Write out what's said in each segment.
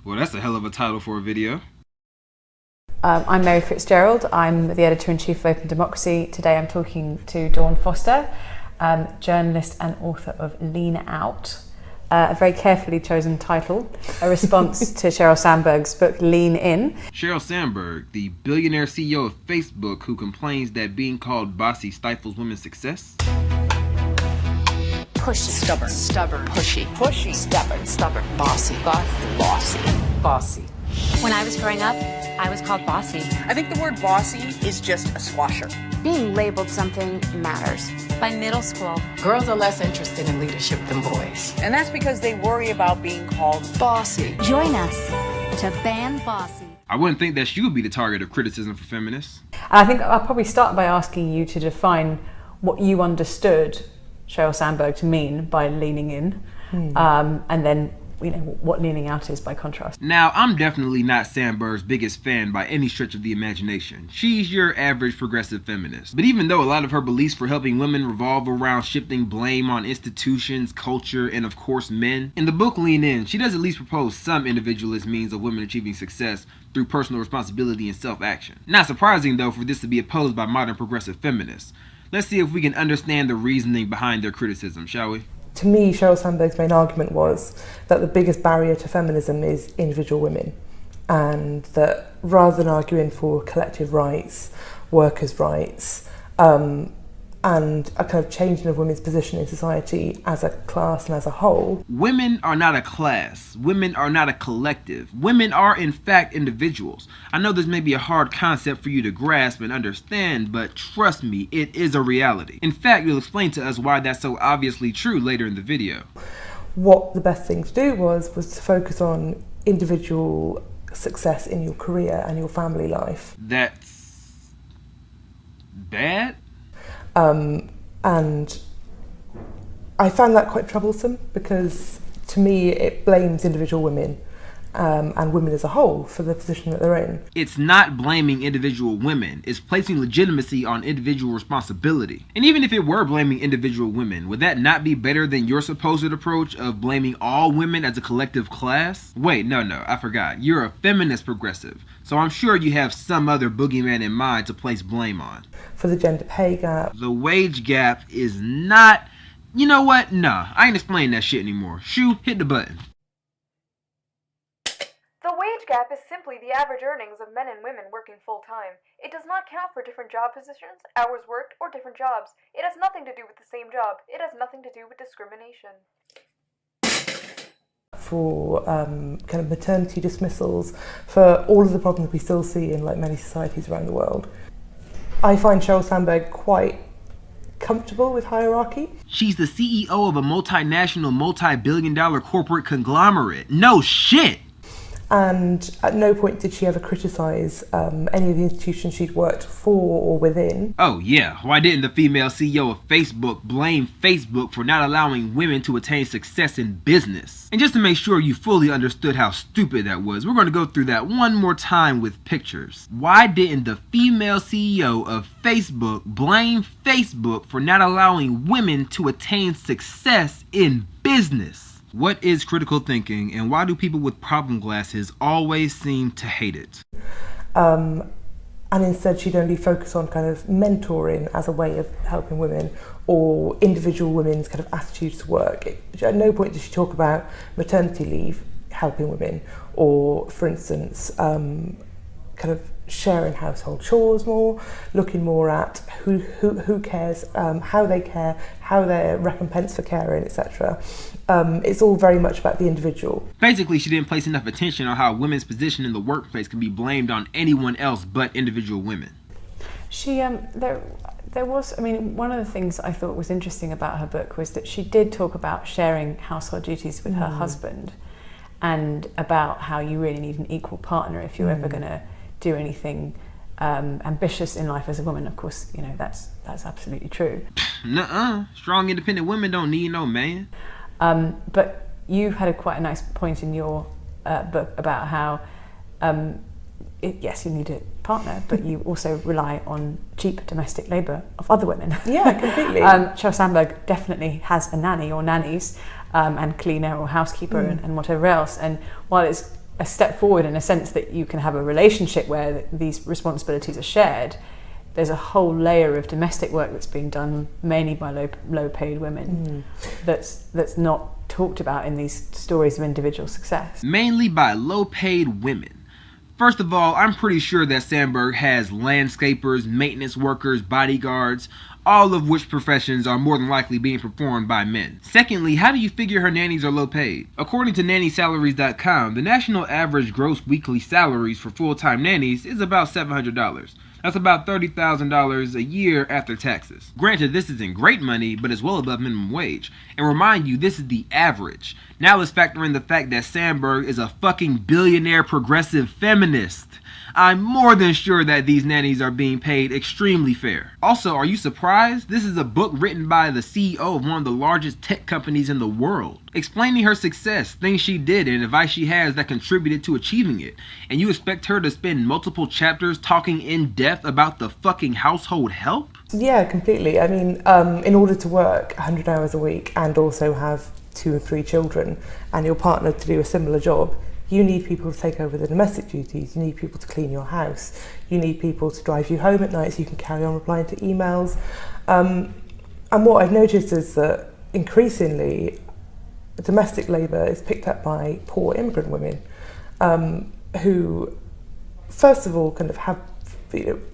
Well, that's a hell of a title for a video. I'm Mary Fitzgerald. I'm the editor-in-chief of Open Democracy. Today I'm talking to Dawn Foster, journalist and author of Lean Out, a very carefully chosen title, a response to Sheryl Sandberg's book Lean In. Sheryl Sandberg, the billionaire CEO of Facebook who complains that being called bossy stifles women's success. Pushy. Stubborn. Pushy. Stubborn. Bossy. Bossy. When I was growing up, I was called bossy. I think the word bossy is just a squasher. Being labeled something matters. By middle school, girls are less interested in leadership than boys. And that's because they worry about being called bossy. Join us to ban bossy. I wouldn't think that she would be the target of criticism for feminists. I think I'll probably start by asking you to define what you understood Sheryl Sandberg to mean by leaning in, and then what leaning out is by contrast. Now, I'm definitely not Sandberg's biggest fan by any stretch of the imagination. She's your average progressive feminist. But even though a lot of her beliefs for helping women revolve around shifting blame on institutions, culture, and of course men, in the book Lean In, she does at least propose some individualist means of women achieving success through personal responsibility and self-action. Not surprising though for this to be opposed by modern progressive feminists. Let's see if we can understand the reasoning behind their criticism, shall we? To me, Sheryl Sandberg's main argument was that the biggest barrier to feminism is individual women, and that rather than arguing for collective rights, workers' rights, and a kind of changing of women's position in society as a class and as a whole. Women are not a class. Women are not a collective. Women are in fact individuals. I know this may be a hard concept for you to grasp and understand, but trust me, it is a reality. In fact, you'll explain to us why that's so obviously true later in the video. What the best thing to do was to focus on individual success in your career and your family life. That's bad? And I found that quite troublesome because to me it blames individual women and women as a whole for the position that they're in. It's not blaming individual women, it's placing legitimacy on individual responsibility. And even if it were blaming individual women, would that not be better than your supposed approach of blaming all women as a collective class? Wait, no, I forgot. You're a feminist progressive, so I'm sure you have some other boogeyman in mind to place blame on. For the gender pay gap. The wage gap is not... You know what? Nah, I ain't explaining that shit anymore. Shoo, hit the button. The wage gap is simply the average earnings of men and women working full-time. It does not count for different job positions, hours worked, or different jobs. It has nothing to do with the same job. It has nothing to do with discrimination. For kind of maternity dismissals, for all of the problems we still see in like many societies around the world. I find Sheryl Sandberg quite comfortable with hierarchy. She's the CEO of a multinational, multi-billion-dollar corporate conglomerate. No shit! And at no point did she ever criticise any of the institutions she'd worked for or within. Oh yeah, why didn't the female CEO of Facebook blame Facebook for not allowing women to attain success in business? And just to make sure you fully understood how stupid that was, we're going to go through that one more time with pictures. Why didn't the female CEO of Facebook blame Facebook for not allowing women to attain success in business? What is critical thinking, and why do people with problem glasses always seem to hate it? And instead she'd only focus on kind of mentoring as a way of helping women, or individual women's kind of attitudes to work. At no point did she talk about maternity leave helping women, or for instance kind of sharing household chores more, looking more at who cares, how they care, how they're recompensed for caring, etc. It's all very much about the individual. Basically, she didn't place enough attention on how women's position in the workplace can be blamed on anyone else but individual women. She, there was, I mean, one of the things I thought was interesting about her book was that she did talk about sharing household duties with her husband, and about how you really need an equal partner if you're ever going to do anything ambitious in life as a woman. Of course, you know, that's absolutely true. Nuh-uh. Strong, independent women don't need no man. But you had quite a nice point in your book about how, yes, you need a partner, but you also rely on cheap domestic labour of other women. Yeah, completely. Sheryl Sandberg definitely has a nanny or nannies, and cleaner or housekeeper and whatever else. And while it's a step forward in a sense that you can have a relationship where these responsibilities are shared. There's a whole layer of domestic work that's being done mainly by low paid women that's not talked about in these stories of individual success. Mainly by low paid women. First of all, I'm pretty sure that Sandberg has landscapers, maintenance workers, bodyguards, all of which professions are more than likely being performed by men. Secondly, how do you figure her nannies are low paid? According to nannysalaries.com, the national average gross weekly salaries for full-time nannies is about $700. That's about $30,000 a year after taxes. Granted, this isn't great money, but it's well above minimum wage. And remind you, this is the average. Now let's factor in the fact that Sandberg is a fucking billionaire progressive feminist. I'm more than sure that these nannies are being paid extremely fair. Also, are you surprised? This is a book written by the CEO of one of the largest tech companies in the world, explaining her success, things she did, and advice she has that contributed to achieving it. And you expect her to spend multiple chapters talking in depth about the fucking household help? Yeah, completely. I mean, in order to work 100 hours a week and also have 2 or 3 children and your partner to do a similar job, you need people to take over the domestic duties, you need people to clean your house, you need people to drive you home at night so you can carry on replying to emails. And what I've noticed is that increasingly domestic labour is picked up by poor immigrant women who, first of all, kind of have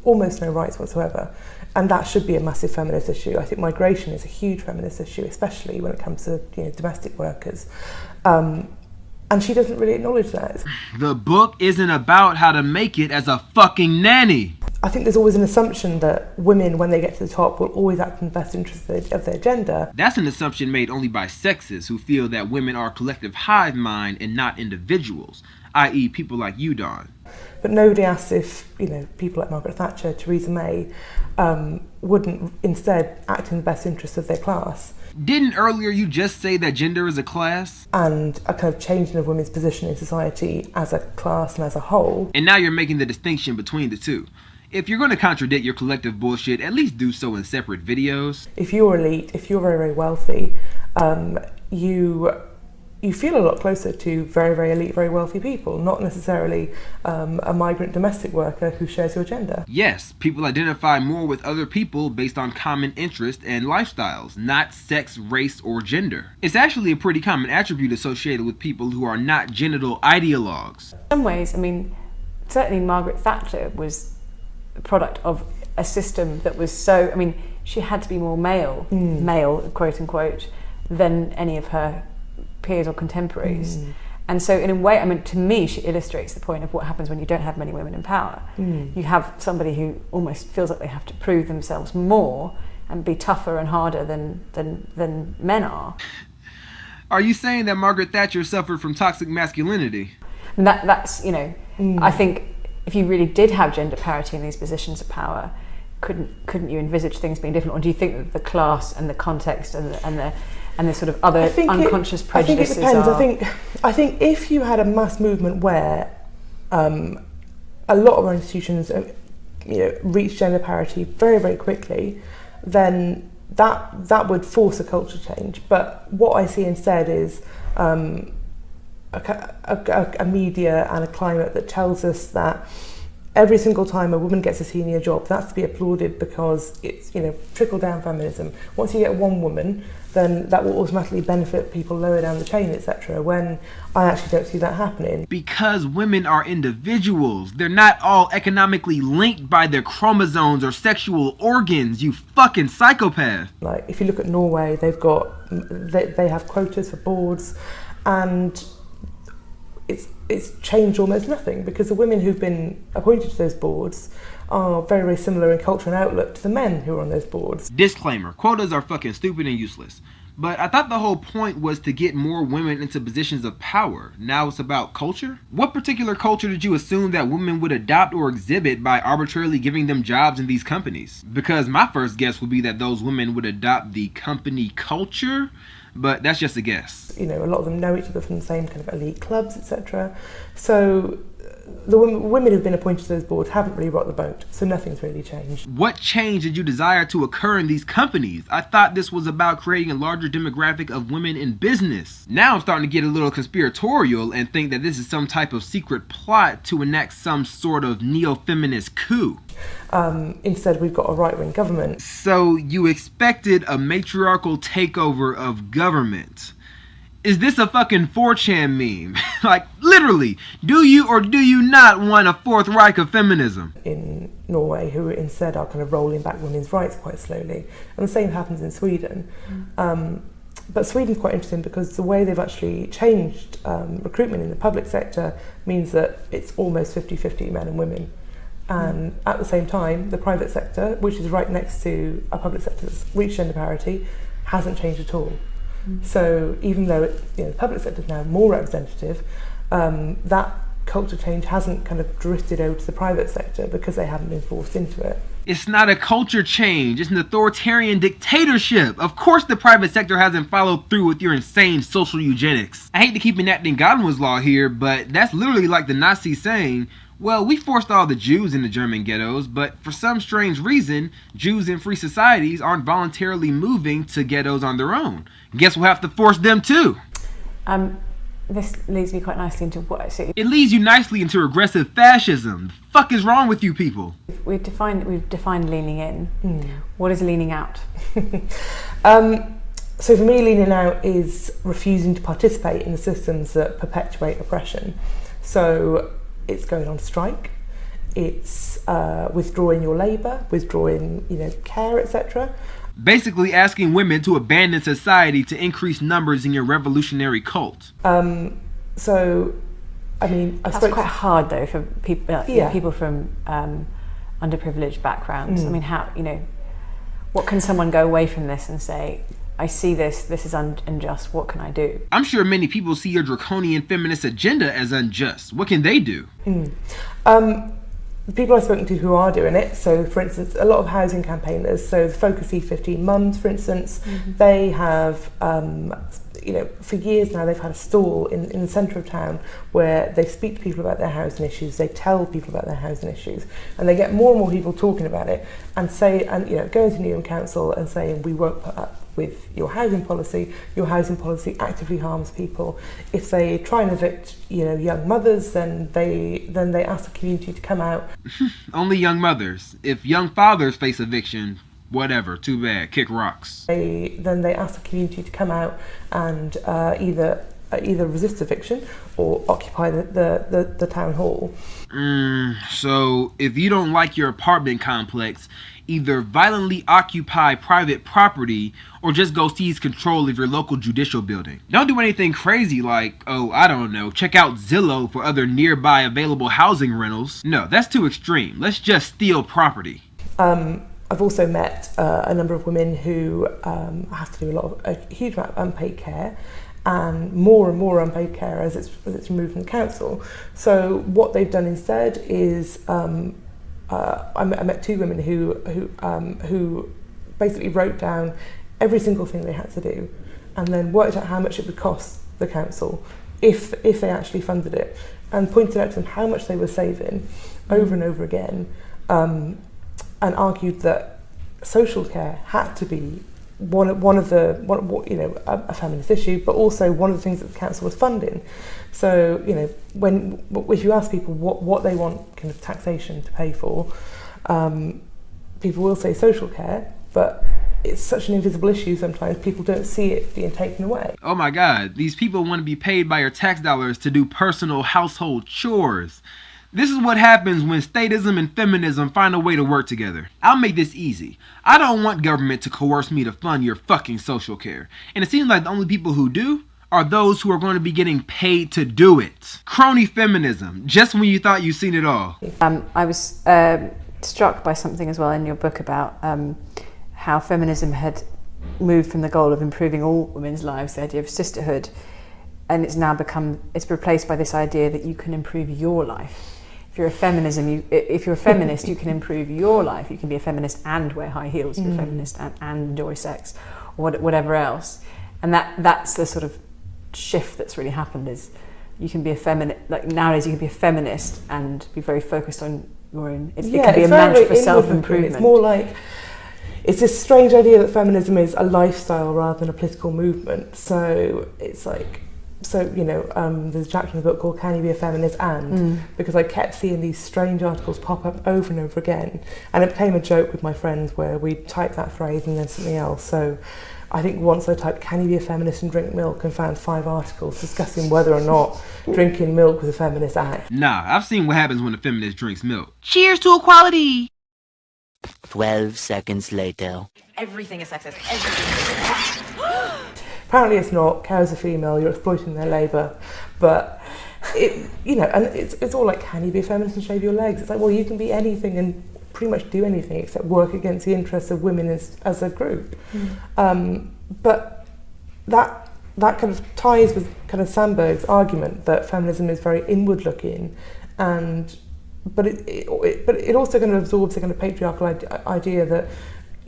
almost no rights whatsoever. And that should be a massive feminist issue. I think migration is a huge feminist issue, especially when it comes to domestic workers. And she doesn't really acknowledge that. The book isn't about how to make it as a fucking nanny. I think there's always an assumption that women, when they get to the top, will always act in the best interest of their gender. That's an assumption made only by sexists who feel that women are a collective hive mind and not individuals, i.e. people like you, Dawn. But nobody asks if, people like Margaret Thatcher, Theresa May, wouldn't instead act in the best interest of their class. Didn't earlier you just say that gender is a class? And a kind of changing of women's position in society as a class and as a whole. And now you're making the distinction between the two. If you're going to contradict your collective bullshit, at least do so in separate videos. If you're elite, if you're very, very wealthy, you feel a lot closer to very, very elite, very wealthy people, not necessarily a migrant domestic worker who shares your gender. Yes, people identify more with other people based on common interests and lifestyles, not sex, race, or gender. It's actually a pretty common attribute associated with people who are not genital ideologues. In some ways, certainly Margaret Thatcher was a product of a system that was so, she had to be more male, quote unquote, than any of her peers or contemporaries. And so in a way, to me, she illustrates the point of what happens when you don't have many women in power. You have somebody who almost feels like they have to prove themselves more and be tougher and harder than men are. Are you saying that Margaret Thatcher suffered from toxic masculinity? And that's I think if you really did have gender parity in these positions of power, couldn't you envisage things being different? Or do you think that the class and the context and the sort of other unconscious prejudices I think it depends. I think if you had a mass movement where a lot of our institutions reach gender parity very, very quickly, then that would force a culture change. But what I see instead is a media and a climate that tells us that every single time a woman gets a senior job, that's to be applauded because it's trickle-down feminism. Once you get one woman, then that will automatically benefit people lower down the chain, etc. When I actually don't see that happening. Because women are individuals. They're not all economically linked by their chromosomes or sexual organs, you fucking psychopath. Like, if you look at Norway, they have quotas for boards, and it's changed almost nothing because the women who've been appointed to those boards are very, very similar in culture and outlook to the men who are on those boards. Disclaimer, quotas are fucking stupid and useless. But I thought the whole point was to get more women into positions of power. Now it's about culture? What particular culture did you assume that women would adopt or exhibit by arbitrarily giving them jobs in these companies? Because my first guess would be that those women would adopt the company culture, but that's just a guess. A lot of them know each other from the same kind of elite clubs, etc. So the women who've been appointed to those boards haven't really rocked the boat, so nothing's really changed. What change did you desire to occur in these companies? I thought this was about creating a larger demographic of women in business. Now I'm starting to get a little conspiratorial and think that this is some type of secret plot to enact some sort of neo-feminist coup. Instead, we've got a right-wing government. So you expected a matriarchal takeover of government. Is this a fucking 4chan meme? Like, literally, do you or do you not want a fourth Reich of feminism? In Norway, who instead are kind of rolling back women's rights quite slowly. And the same happens in Sweden. But Sweden's quite interesting because the way they've actually changed recruitment in the public sector means that it's almost 50-50 men and women. And at the same time, the private sector, which is right next to a public sector that's reached gender parity, hasn't changed at all. So even though the public sector is now more representative, that culture change hasn't kind of drifted over to the private sector because they haven't been forced into it. It's not a culture change, it's an authoritarian dictatorship. Of course the private sector hasn't followed through with your insane social eugenics. I hate to keep enacting Godwin's law here, but that's literally like the Nazis saying, well, we forced all the Jews into German ghettos, but for some strange reason, Jews in free societies aren't voluntarily moving to ghettos on their own. Guess we'll have to force them too. This leads me quite nicely into what... So it leads you nicely into regressive fascism. The fuck is wrong with you people? we've defined leaning in. What is leaning out? So for me, leaning out is refusing to participate in the systems that perpetuate oppression. So it's going on strike, it's withdrawing your labour, withdrawing care, etc. Basically asking women to abandon society to increase numbers in your revolutionary cult. So, I mean... That's quite hard though for people, people from underprivileged backgrounds. I mean, how, what can someone go away from this and say, I see this is unjust, what can I do? I'm sure many people see your draconian feminist agenda as unjust. What can they do? The people I've spoken to who are doing it, so for instance, a lot of housing campaigners, so the Focus E15 Mums, for instance, they have, for years now, they've had a stall in the centre of town where they speak to people about their housing issues, they tell people about their housing issues, and they get more and more people talking about it and going to Newham Council and saying, we won't put up with your housing policy actively harms people. If they try and evict, young mothers, then they ask the community to come out. Only young mothers. If young fathers face eviction, whatever, too bad, kick rocks. Then they ask the community to come out and either resist eviction or occupy the town hall. So if you don't like your apartment complex, either violently occupy private property or just go seize control of your local judicial building. Don't do anything crazy like, check out Zillow for other nearby available housing rentals. No, that's too extreme. Let's just steal property. I've also met a number of women who have to do a huge amount of unpaid care, and more and care as it's removed from the council. So what they've done instead is I met two women who basically wrote down every single thing they had to do, and then worked out how much it would cost the council if they actually funded it, and pointed out to them how much they were saving over and over again, and argued that social care had to be a feminist issue, but also one of the things that the council was funding. So if you ask people what they want kind of taxation to pay for, people will say social care, but it's such an invisible issue sometimes people don't see it being taken away. Oh my God, these people want to be paid by your tax dollars to do personal household chores. This is what happens when statism and feminism find a way to work together. I'll make this easy. I don't want government to coerce me to fund your fucking social care. And it seems like the only people who do are those who are going to be getting paid to do it. Crony feminism, just when you thought you'd seen it all. I was struck by something as well in your book about how feminism had moved from the goal of improving all women's lives, the idea of sisterhood, and it's now it's replaced by this idea that you can improve your life. If you're a feminist, you can improve your life. You can be a feminist and wear high heels. You're a feminist and enjoy sex, or whatever else. And that's the sort of shift that's really happened. Is you can be a feminist, like nowadays you can be a feminist and be very focused on your own, it can be it's a mantra for self-improvement. It's more like, it's this strange idea that feminism is a lifestyle rather than a political movement. So it's like, there's a chapter in the book called Can You Be a Feminist and? Because I kept seeing these strange articles pop up over and over again. And it became a joke with my friends where we'd type that phrase and then something else. So I think once I typed, can you be a feminist and drink milk, and found 5 articles discussing whether or not drinking milk was a feminist act. Nah, I've seen what happens when a feminist drinks milk. Cheers to equality! 12 seconds later. Everything is sexist. Everything. Apparently it's not. Cows are female, you're exploiting their labour. But, and it's all like, can you be a feminist and shave your legs? It's like, well, you can be anything and pretty much do anything except work against the interests of women as a group. But that kind of ties with kind of Sandberg's argument that feminism is very inward looking, but it also kind of absorbs the kind of patriarchal idea that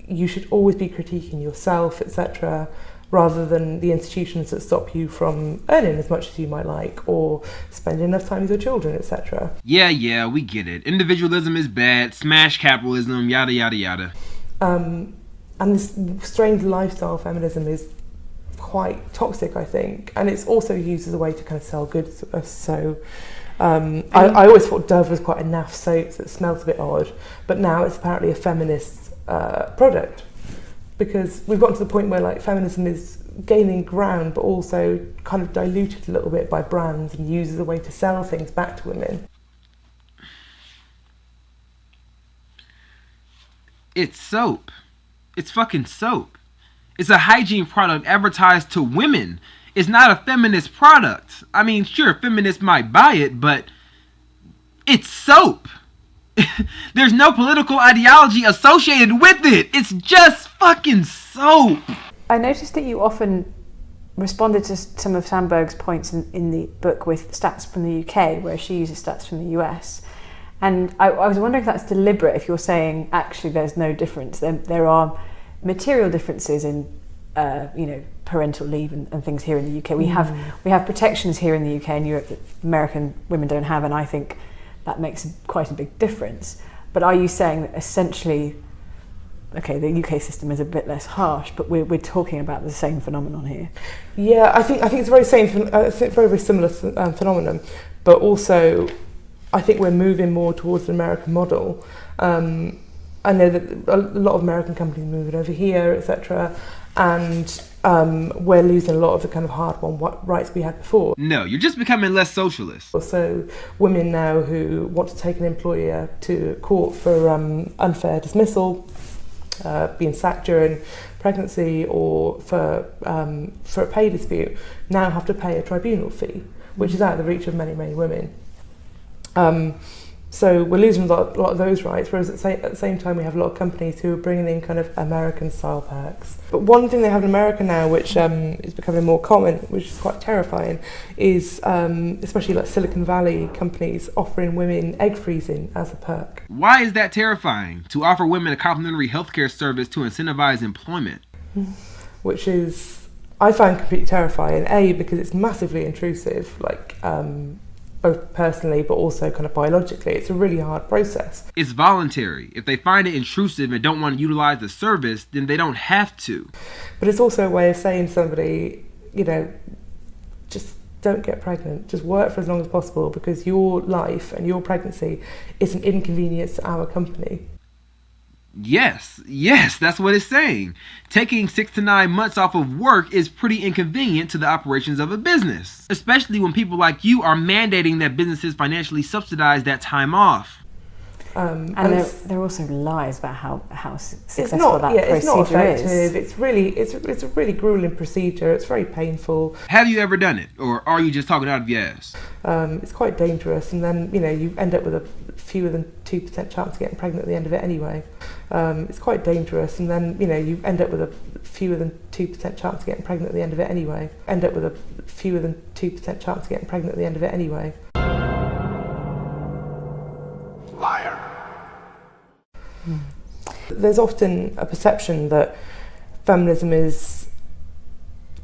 you should always be critiquing yourself, etc., rather than the institutions that stop you from earning as much as you might like or spending enough time with your children, etc. Yeah, we get it. Individualism is bad, smash capitalism, yada, yada, yada. And this strange lifestyle feminism is quite toxic, I think. And it's also used as a way to kind of sell goods to us. So I always thought Dove was quite a naff soap that smells a bit odd, but now it's apparently a feminist product. Because we've gotten to the point where like feminism is gaining ground, but also kind of diluted a little bit by brands and used as a way to sell things back to women. It's soap. It's fucking soap. It's a hygiene product advertised to women. It's not a feminist product. I mean, sure, feminists might buy it, but it's soap. There's no political ideology associated with it. It's just fucking soap. I noticed that you often responded to some of Sandberg's points in the book with stats from the UK, where she uses stats from the US. And I was wondering if that's deliberate, if you're saying actually there's no difference. There are material differences in parental leave and things here in the UK. We have protections here in the UK and Europe that American women don't have, and I think that makes quite a big difference. But are you saying that essentially, okay, the UK system is a bit less harsh, but we're talking about the same phenomenon here? Yeah, I think it's very very similar phenomenon, but also I think we're moving more towards the American model. I know that a lot of American companies are moving over here, etc., and we're losing a lot of the kind of hard-won rights we had before. No, you're just becoming less socialist. So women now who want to take an employer to court for unfair dismissal, being sacked during pregnancy, or for a pay dispute, now have to pay a tribunal fee, which is out of the reach of many, many women. So we're losing a lot of those rights, whereas at the same time we have a lot of companies who are bringing in kind of American-style perks. But one thing they have in America now, which is becoming more common, which is quite terrifying, is especially like Silicon Valley companies offering women egg freezing as a perk. Why is that terrifying? To offer women a complimentary healthcare service to incentivize employment. Which is, I find completely terrifying. A, because it's massively intrusive, like both personally but also kind of biologically. It's a really hard process. It's voluntary. If they find it intrusive and don't want to utilize the service, then they don't have to. But it's also a way of saying to somebody, just don't get pregnant. Just work for as long as possible, because your life and your pregnancy is an inconvenience to our company. Yes, that's what it's saying. Taking 6 to 9 months off of work is pretty inconvenient to the operations of a business, especially when people like you are mandating that businesses financially subsidize that time off. And there are also lies about how successful that procedure is. It's not effective. It's a really grueling procedure. It's very painful. Have you ever done it, or are you just talking out of your ass? It's quite dangerous, and then you end up with a fewer than 2% chance of getting pregnant at the end of it anyway. It's quite dangerous, and then you end up with a fewer than 2% chance of getting pregnant at the end of it anyway. Liar. There's often a perception that feminism is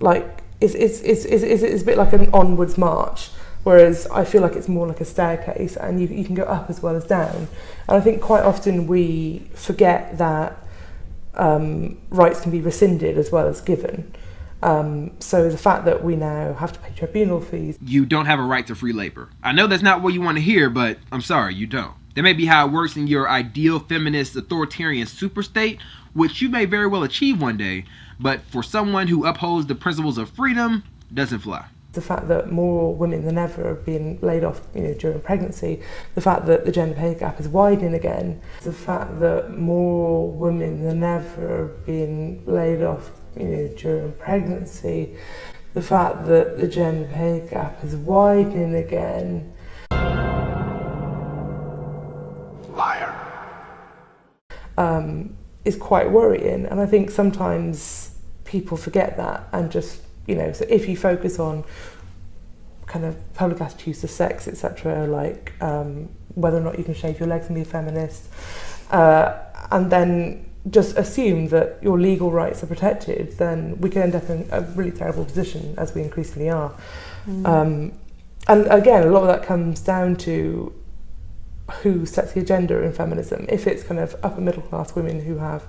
like it's a bit like an onwards march, Whereas I feel like it's more like a staircase, and you can go up as well as down. And I think quite often we forget that rights can be rescinded as well as given. So the fact that we now have to pay tribunal fees. You don't have a right to free labor. I know that's not what you want to hear, but I'm sorry, you don't. That may be how it works in your ideal feminist authoritarian superstate, which you may very well achieve one day, but for someone who upholds the principles of freedom, doesn't fly. The fact that more women than ever are being laid off, during pregnancy, the fact that the gender pay gap is widening again, the fact that more women than ever are being laid off, during pregnancy, the fact that the gender pay gap is widening again. Liar. Is quite worrying, and I think sometimes people forget that and just. So if you focus on kind of public attitudes to sex, etc., like whether or not you can shave your legs and be a feminist, and then just assume that your legal rights are protected, then we can end up in a really terrible position, as we increasingly are. And again, a lot of that comes down to who sets the agenda in feminism. If it's kind of upper middle class women who have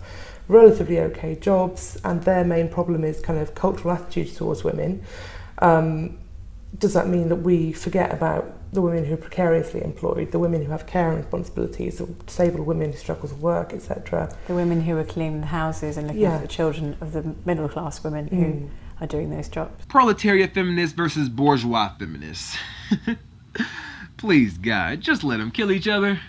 relatively okay jobs and their main problem is kind of cultural attitudes towards women, does that mean that we forget about the women who are precariously employed, the women who have care responsibilities, the disabled women who struggle to work, etc.? The women who are cleaning the houses and looking after the children of the middle class women who are doing those jobs. Proletariat feminists versus bourgeois feminists. Please, God, just let them kill each other.